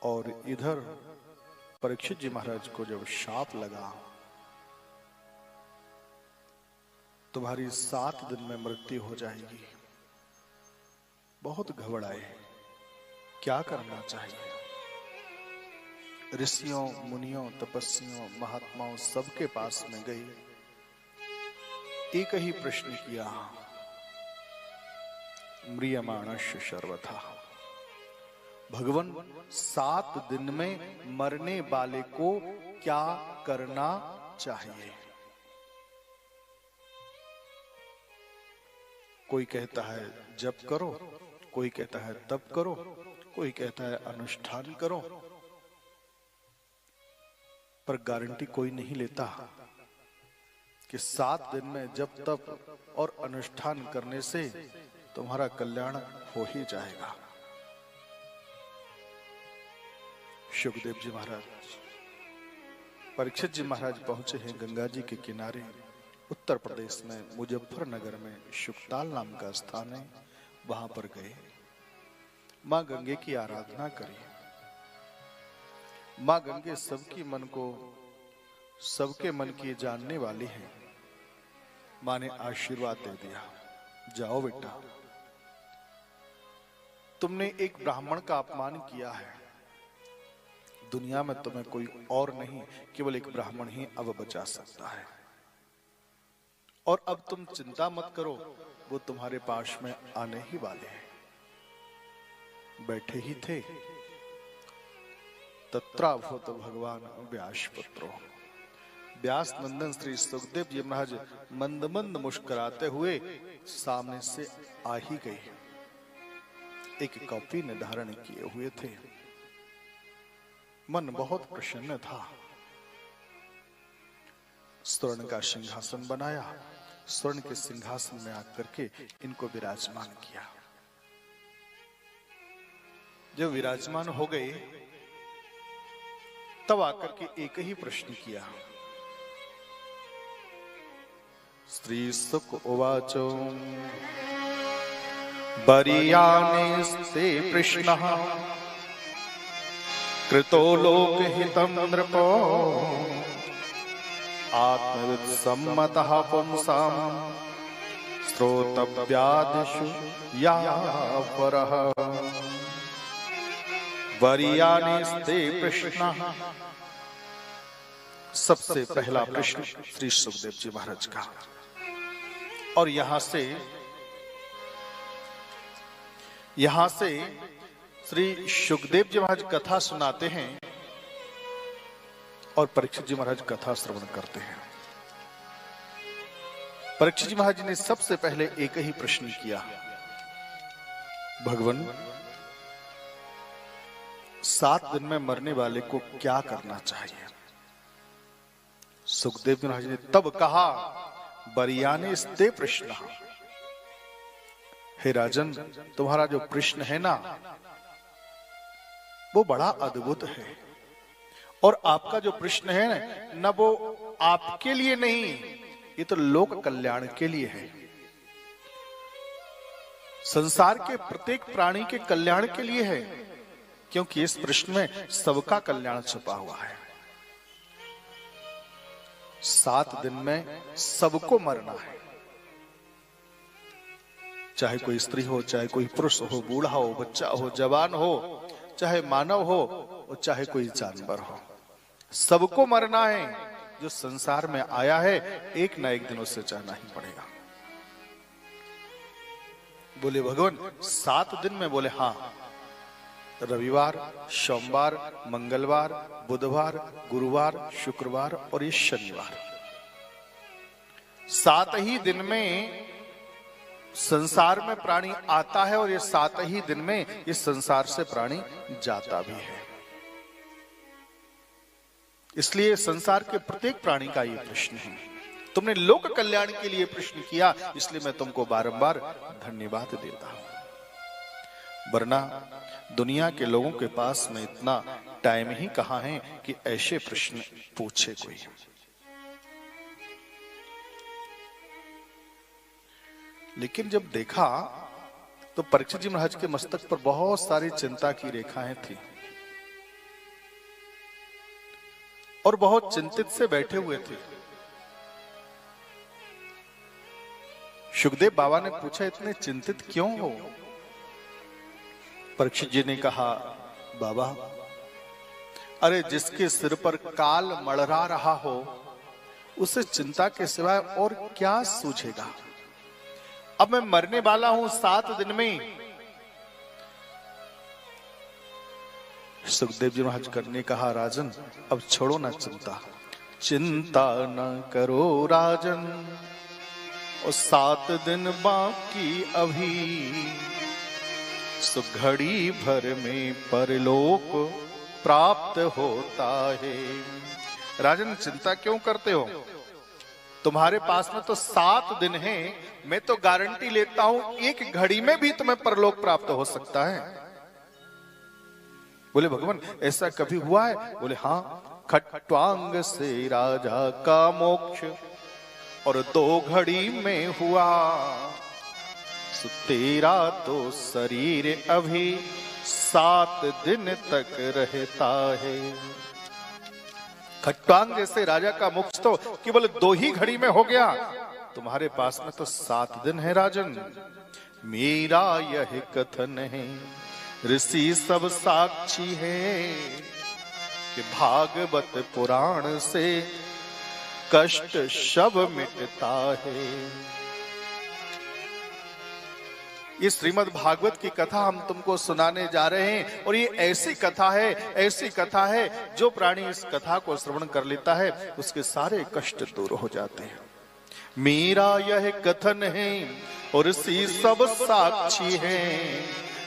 और इधर परीक्षित जी महाराज को जब शाप लगा, तुम्हारी 7 दिन में मृत्यु हो जाएगी, बहुत घबराए, क्या करना चाहिए। ऋषियों, मुनियों, तपस्वियों, महात्माओं सबके पास में गई, एक ही प्रश्न किया, म्रियमाणस्य सर्वथा, भगवान 7 दिन में मरने वाले को क्या करना चाहिए। कोई कहता है जप करो, कोई कहता है तप करो, कोई कहता है अनुष्ठान करो, पर गारंटी कोई नहीं लेता कि 7 दिन में जप तप और अनुष्ठान करने से तुम्हारा कल्याण हो ही जाएगा। सुखदेव जी महाराज, परीक्षित जी महाराज पहुंचे हैं गंगा जी के किनारे, उत्तर प्रदेश में मुजफ्फरनगर में शुकताल नाम का स्थान है, वहां पर गए, मां गंगे की आराधना करी। मां गंगे सबके मन की जानने वाली है। मां ने आशीर्वाद दे दिया, जाओ बेटा, तुमने एक ब्राह्मण का अपमान किया है, दुनिया में तुम्हें कोई और नहीं, केवल एक ब्राह्मण ही अब बचा सकता है, और अब तुम चिंता मत करो, वो तुम्हारे पास में आने ही वाले हैं। बैठे ही थे, तत्राभूत भगवान व्यासपुत्रो, व्यास नंदन श्री सुखदेव जी महाराज मंद मंद मुस्कुराते हुए सामने से आ ही गए। एक कॉपी ने धारण किए हुए थे, मन बहुत प्रसन्न था। स्वर्ण का सिंहासन बनाया, स्वर्ण के सिंहासन में आकर के इनको विराजमान किया। जब विराजमान हो गए तब आकर के एक ही प्रश्न किया, श्री सुक उवाचो बरीयानेस्ते प्रश्नः कृतो लोकहितं नृपो आत्मवित् सम्मतः पुंसां श्रोतव्यादिषु यावरः। वरीयानेस्ते प्रश्नः, सबसे पहला प्रश्न श्री सुखदेव जी महाराज का। और यहां से श्री सुखदेव जी महाराज कथा सुनाते हैं और परीक्षित जी महाराज कथा श्रवण करते हैं। परीक्षित जी महाराज ने सबसे पहले एक ही प्रश्न किया, भगवान 7 दिन में मरने वाले को क्या करना चाहिए। सुखदेव जी महाराज ने तब कहा, बरीयानेस्ते प्रश्न, हे राजन, तुम्हारा जो प्रश्न है ना वो बड़ा अद्भुत है, और आपका जो प्रश्न है ना वो आपके लिए नहीं, ये तो लोक कल्याण के लिए है, संसार के प्रत्येक प्राणी के कल्याण के लिए है, क्योंकि इस प्रश्न में सबका कल्याण छुपा हुआ है। 7 दिन में सबको मरना है, चाहे कोई स्त्री हो, चाहे कोई पुरुष हो, बूढ़ा हो, बच्चा हो, जवान हो, चाहे मानव हो और चाहे कोई जानवर हो, सबको मरना है। जो संसार में आया है एक ना एक दिन उससे जाना ही पड़ेगा। बोले भगवान 7 दिन में? बोले हाँ, रविवार, सोमवार, मंगलवार, बुधवार, गुरुवार, शुक्रवार और ये शनिवार, 7 ही दिन में संसार में प्राणी आता है और ये 7 ही दिन में इस संसार से प्राणी जाता भी है। इसलिए संसार के प्रत्येक प्राणी का ये प्रश्न है। तुमने लोक कल्याण के लिए प्रश्न किया, इसलिए मैं तुमको बारंबार धन्यवाद देता हूं, वरना दुनिया के लोगों के पास में इतना टाइम ही कहां है कि ऐसे प्रश्न पूछे कोई। लेकिन जब देखा तो परीक्षित जी महाराज के मस्तक पर बहुत सारी चिंता की रेखाएं थी। और बहुत चिंतित से बैठे हुए थे। सुखदेव बाबा ने पूछा, इतने चिंतित क्यों हो? परीक्षित जी ने कहा, बाबा, अरे जिसके सिर पर काल मड़रा रहा हो उसे चिंता के सिवाय और क्या सूझेगा। अब मैं मरने वाला हूं 7 दिन में। सुखदेव जी महाराज करने कहा, राजन अब छोड़ो ना चिंता, चिंता न करो राजन, और 7 दिन बाकी अभी, सो घड़ी भर में परलोक प्राप्त होता है। राजन चिंता क्यों करते हो? तुम्हारे पास में तो 7 दिन है। मैं तो गारंटी लेता हूं 1 घड़ी में भी तुम्हें परलोक प्राप्त हो सकता है। बोले भगवान ऐसा कभी हुआ है? बोले हाँ, खट्वांग से राजा का मोक्ष और 2 घड़ी में हुआ, सो तेरा तो शरीर अभी 7 दिन तक रहता है। खट्वांग जैसे राजा का मोक्ष तो केवल 2 ही घड़ी में हो गया, तुम्हारे पास में तो 7 दिन है राजन। मेरा यह कथन है, ऋषि सब साक्षी है, कि भागवत पुराण से कष्ट सब मिटता है। ये श्रीमद् भागवत की कथा हम तुमको सुनाने जा रहे हैं, और ये ऐसी कथा है जो प्राणी इस कथा को श्रवण कर लेता है उसके सारे कष्ट दूर हो जाते हैं। मेरा यह कथन है और ऋषि सब साक्षी हैं।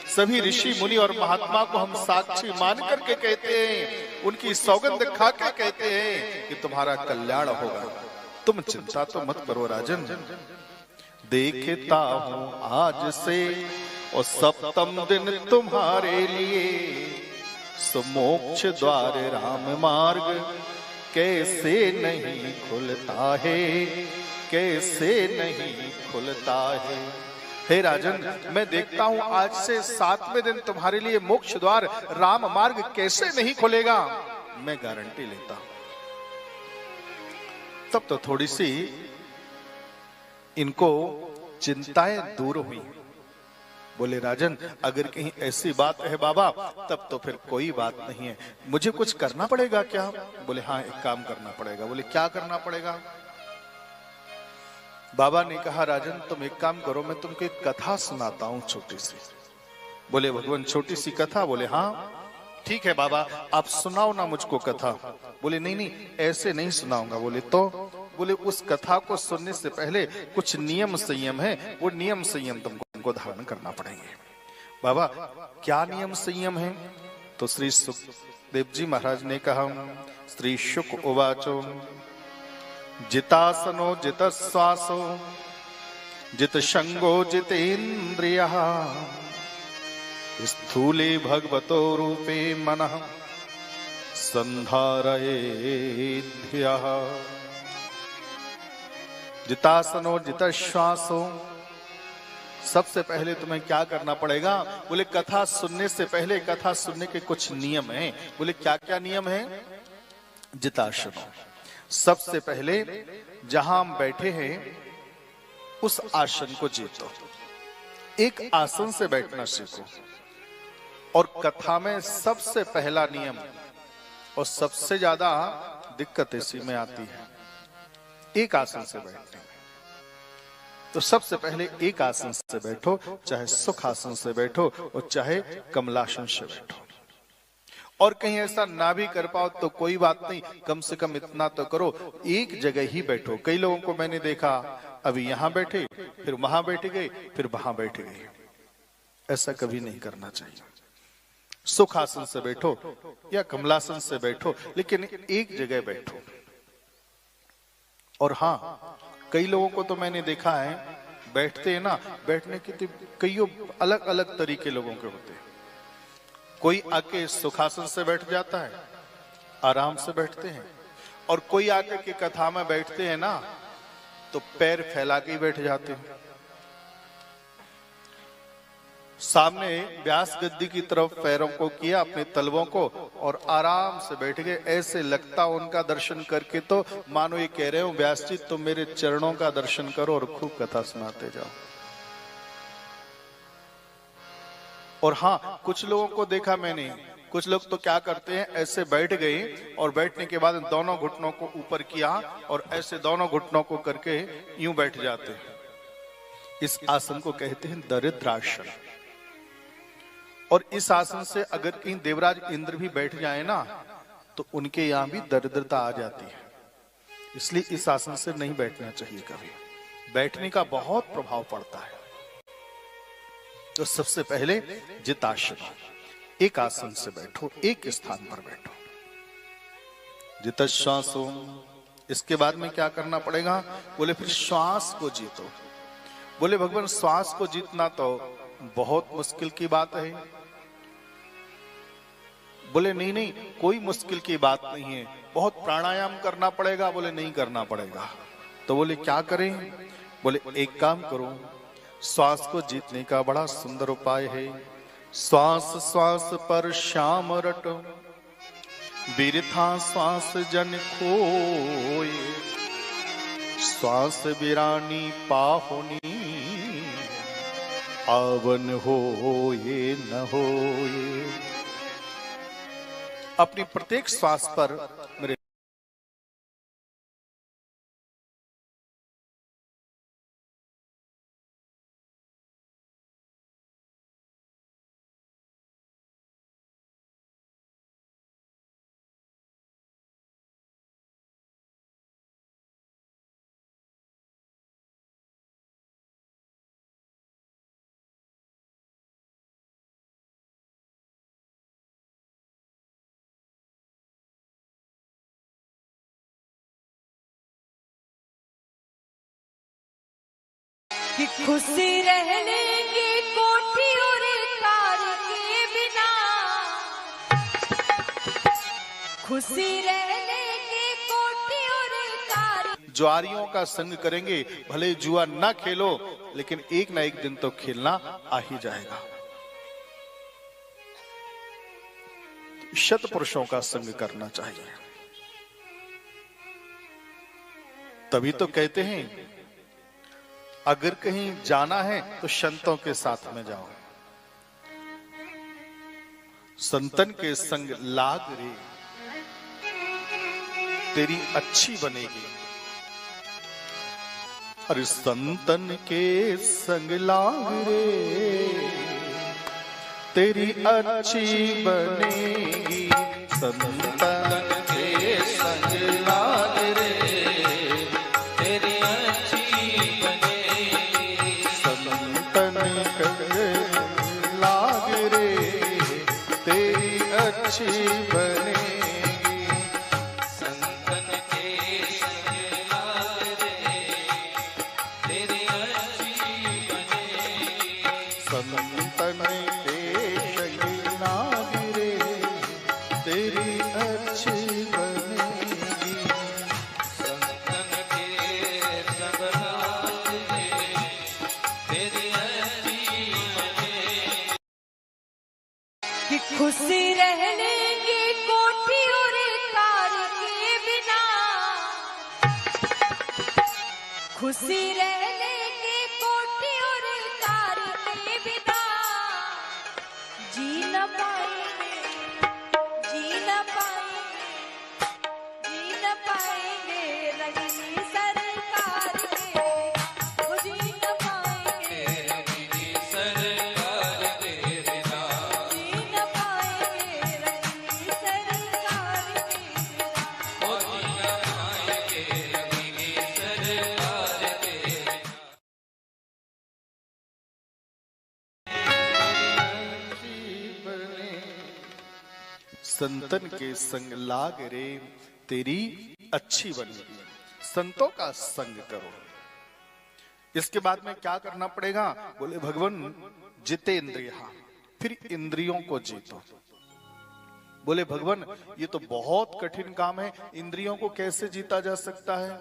सभी ऋषि मुनि और महात्मा को हम साक्षी मान करके कहते हैं, उनकी सौगंध खा के कहते हैं कि तुम्हारा कल्याण होगा। तुम चिंता तो मत करो राजन। देखता हूं आज से और 7वें दिन तुम्हारे लिए, सो मोक्ष द्वार राम मार्ग कैसे नहीं खुलता है, कैसे नहीं खुलता है। हे राजन, मैं देखता हूं आज से 7वें दिन तुम्हारे लिए मोक्ष द्वार राम मार्ग कैसे नहीं खुलेगा, मैं गारंटी लेता हूं। तब तो थोड़ी सी इनको चिंताएं दूर हुई। बोले राजन अगर कहीं ऐसी बात है बाबा तब तो फिर कोई बात नहीं है, मुझे कुछ करना पड़ेगा क्या? बोले हाँ एक काम करना पड़ेगा। बोले क्या करना पड़ेगा? बाबा ने कहा राजन तुम एक काम करो, मैं तुमको एक कथा सुनाता हूं छोटी सी। बोले भगवान छोटी सी कथा? बोले हाँ ठीक है बाबा आप सुनाओ ना मुझको कथा। बोले नहीं नहीं ऐसे नहीं सुनाऊंगा। बोले तो? बोले उस कथा को सुनने से पहले कुछ नियम संयम है, वो नियम संयम तुमको धारण करना पड़ेंगे। बाबा क्या नियम संयम है? तो श्री सुखदेव जी महाराज ने कहा, श्री शुक उवाचो जितासनो जित श्वासो जित शंगो जितेन्द्रियः स्थूले भगवतो रूपे मनः संधारयेद्यः। जितासनो जित श्वासो, सबसे पहले तुम्हें क्या करना पड़ेगा? बोले कथा सुनने से पहले कथा सुनने के कुछ नियम हैं। बोले क्या क्या नियम हैं? जितासनो, सबसे पहले जहां हम बैठे हैं उस आसन को जीतो, एक आसन से बैठना सीखो। और कथा में सबसे पहला नियम और सबसे ज्यादा दिक्कत इसी में आती है, एक आसन से बैठने में। तो सबसे पहले एक आसन से बैठो, चाहे सुख आसन से बैठो और चाहे कमलासन से बैठो। और कहीं ऐसा ना भी कर पाओ तो कोई बात नहीं, कम से कम इतना तो करो एक जगह ही बैठो। कई लोगों को मैंने देखा अभी यहां बैठे फिर वहां बैठ गए फिर वहां बैठ गए, ऐसा कभी नहीं करना चाहिए। सुख आसन से बैठो या कमलासन से बैठो, लेकिन एक जगह बैठो। और हाँ कई लोगों को तो मैंने देखा है बैठते हैं ना, बैठने के तो कई अलग अलग तरीके लोगों के होते हैं। कोई आके सुखासन से बैठ जाता है, आराम से बैठते हैं, और कोई आके की कथा में बैठते हैं ना तो पैर फैला के ही बैठ जाते हैं। सामने व्यास गद्दी की तरफ पैरों को किया, अपने तलवों को, और आराम से बैठ गए। ऐसे लगता उनका दर्शन करके तो मानो ये कह रहे हो व्यास जी तुम मेरे चरणों का दर्शन करो और खूब कथा सुनाते जाओ। और हाँ, कुछ लोगों को देखा मैंने, कुछ लोग तो क्या करते हैं, ऐसे बैठ गए और बैठने के बाद दोनों घुटनों को ऊपर किया और ऐसे दोनों घुटनों को करके यूं बैठ जाते हैं। इस आसन को कहते हैं दरिद्रासन। और इस आसन से अगर कहीं देवराज इंद्र भी बैठ जाए ना तो उनके यहां भी दरिद्रता आ जाती है। इसलिए इस आसन से नहीं बैठना चाहिए कभी, बैठने का बहुत प्रभाव पड़ता है। तो सबसे पहले जितासन, एक आसन से बैठो, एक स्थान पर बैठो, जितश्वासो। इसके बाद में क्या करना पड़ेगा, बोले फिर श्वास को जीतो। बोले भगवान श्वास को जीतना तो बहुत मुश्किल की बात है। बोले नहीं नहीं, कोई मुश्किल की बात नहीं है, बहुत प्राणायाम करना पड़ेगा। बोले नहीं करना पड़ेगा। तो बोले क्या करें, बोले एक काम करो, श्वास को जीतने का बड़ा सुंदर उपाय है। श्वास श्वास पर श्याम रटो, बिरथा श्वास जन खोए, श्वास बिरानी पाहुनी, आवन हो ये न हो ये। अपनी प्रत्येक श्वास पर मेरे कि खुशी रहने की कोठी और कार के बिना, खुशी रहने की कोठी और कार। जुआरियों का संग करेंगे, भले जुआ ना खेलो लेकिन एक ना एक दिन तो खेलना आ ही जाएगा। शत पुरुषों का संग करना चाहिए, तभी तो कहते हैं अगर कहीं जाना है तो संतों के साथ में जाओ। संतन के संग लाग रे तेरी अच्छी बनेगी। अरे संतन के संग लाग रे तेरी अच्छी बनेगी। संतन के संग लाग रे तेरी अच्छी बनेगी। संतन के लाग रे तेरी अच्छी बनेगी। खुशी रहने की कोठी और कार के बिना, खुशी रहने की कोठी और कार के बिना, जी न पाएंगे, जी न पाएंगे, जी न पाएंगे रंगीनी सरकार के, वो जी न पाएंगे रंगीनी सरकार के बिना, जी न पाएंगे रंगीनी सरकार के बिना, वो जी न पाएंगे रंगीनी सरकार के बिना। संतन के संग लाग रे तेरी अच्छी बनेगी। संतों का संग करो। इसके बाद में क्या करना पड़ेगा, बोले भगवान जितेंद्रिया, फिर इंद्रियों को जीतो। बोले भगवान ये तो बहुत कठिन काम है, इंद्रियों को कैसे जीता जा सकता है।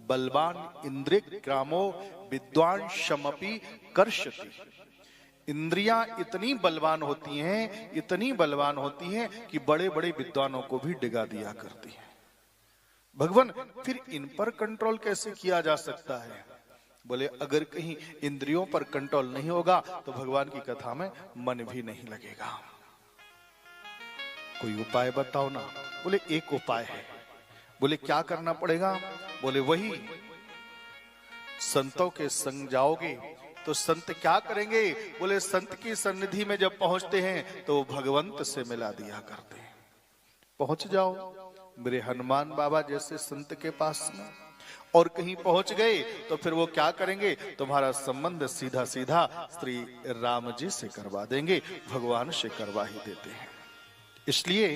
बलवान इंद्रिय ग्रामो विद्वान शमपि कर्षति। इंद्रियां इतनी बलवान होती हैं, इतनी बलवान होती हैं कि बड़े बड़े विद्वानों को भी डिगा दिया करती हैं। भगवान फिर इन पर कंट्रोल कैसे किया जा सकता है? बोले अगर कहीं इंद्रियों पर कंट्रोल नहीं होगा तो भगवान की कथा में मन भी नहीं लगेगा। कोई उपाय बताओ ना। बोले एक उपाय है। बोले क्या करना पड़ेगा? बोले वही, संतों के संग जाओगे तो संत क्या करेंगे? बोले संत की सन्निधि में जब पहुंचते हैं तो भगवंत से मिला दिया करते हैं। पहुंच जाओ मेरे हनुमान बाबा जैसे संत के पास में, और कहीं पहुंच गए तो फिर वो क्या करेंगे? तुम्हारा संबंध सीधा सीधा श्री राम जी से करवा देंगे, भगवान से करवा ही देते हैं। इसलिए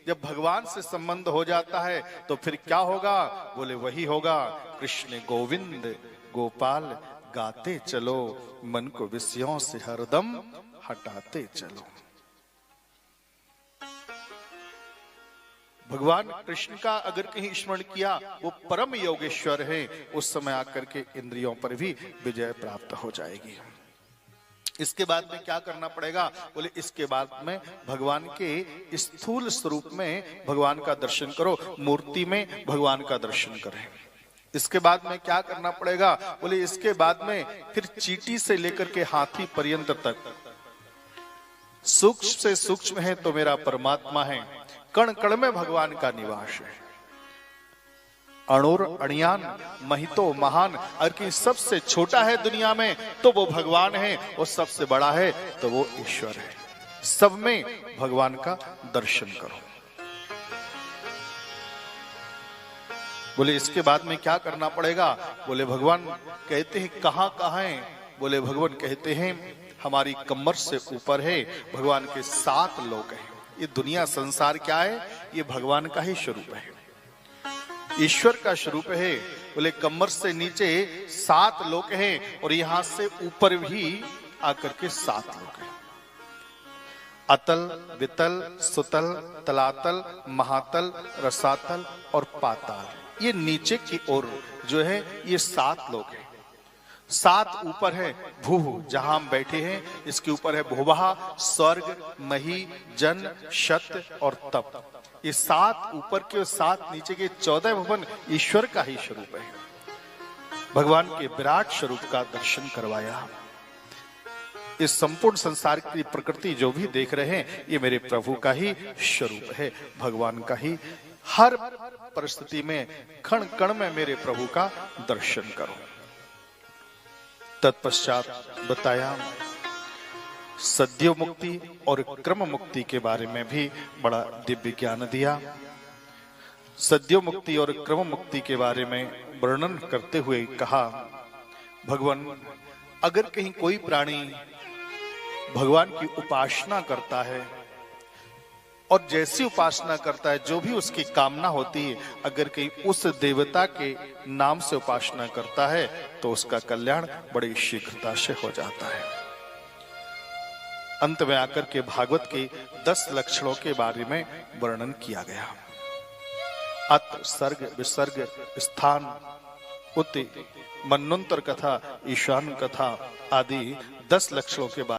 जब भगवान से संबंध हो जाता है तो फिर क्या होगा? बोले वही होगा, कृष्ण गोविंद गोपाल गाते चलो, मन को विषयों से हरदम हटाते चलो। भगवान कृष्ण का अगर कहीं स्मरण किया, वो परम योगेश्वर है, उस समय आकर के इंद्रियों पर भी विजय प्राप्त हो जाएगी। इसके बाद में क्या करना पड़ेगा? बोले इसके बाद में भगवान के स्थूल स्वरूप में भगवान का दर्शन करो, मूर्ति में भगवान का दर्शन करें। इसके बाद में क्या करना पड़ेगा? बोले इसके बाद में फिर चींटी से लेकर के हाथी पर्यंत तक सूक्ष्म से सूक्ष्म है तो मेरा परमात्मा है, कण कण में भगवान का निवास है। अणुर अणियान महितो महान, और कि सबसे छोटा है दुनिया में तो वो भगवान है, और सबसे बड़ा है तो वो ईश्वर है। सब में भगवान का दर्शन करो। बोले इसके बाद में क्या करना पड़ेगा? बोले भगवान कहते हैं कहां कहां है? बोले भगवान कहते हैं हमारी कमर से ऊपर है, भगवान के 7 लोक हैं। ये दुनिया संसार क्या है? ये भगवान का ही स्वरूप है, ईश्वर का स्वरूप है। बोले कमर से नीचे 7 लोक हैं, और यहां से ऊपर भी आकर के 7 लोक हैं। अतल वितल सुतल तलातल महातल रसातल और पाताल, ये नीचे की ओर जो है ये 7 लोक हैं। 7 ऊपर है भू, जहां हम बैठे हैं इसके ऊपर है भुवः, स्वर्ग, मही, जन, शत और तप। ये 7 ऊपर के और 7 नीचे के 14 भवन ईश्वर का ही स्वरूप है। भगवान के विराट स्वरूप का दर्शन करवाया। इस संपूर्ण संसार की प्रकृति जो भी देख रहे हैं ये मेरे प्रभु का ही स्वरूप है, भगवान का ही। हर परिस्थिति में कण कण में मेरे प्रभु का दर्शन करो। तत्पश्चात बताया सद्यो मुक्ति और क्रम मुक्ति के बारे में भी बड़ा दिव्य ज्ञान दिया। सद्यो मुक्ति और क्रम मुक्ति के बारे में वर्णन करते हुए कहा, भगवान अगर कहीं कोई प्राणी भगवान की उपासना करता है और जैसी उपासना करता है, जो भी उसकी कामना होती है, अगर कहीं उस देवता के नाम से उपासना करता है तो उसका कल्याण बड़ी शीघ्रता से हो जाता है। अंत में आकर के भागवत के 10 लक्षणों के बारे में वर्णन किया गया। अत सर्ग विसर्ग स्थान उति मन्वंतर कथा ईशान कथा आदि 10 लक्षणों के बारे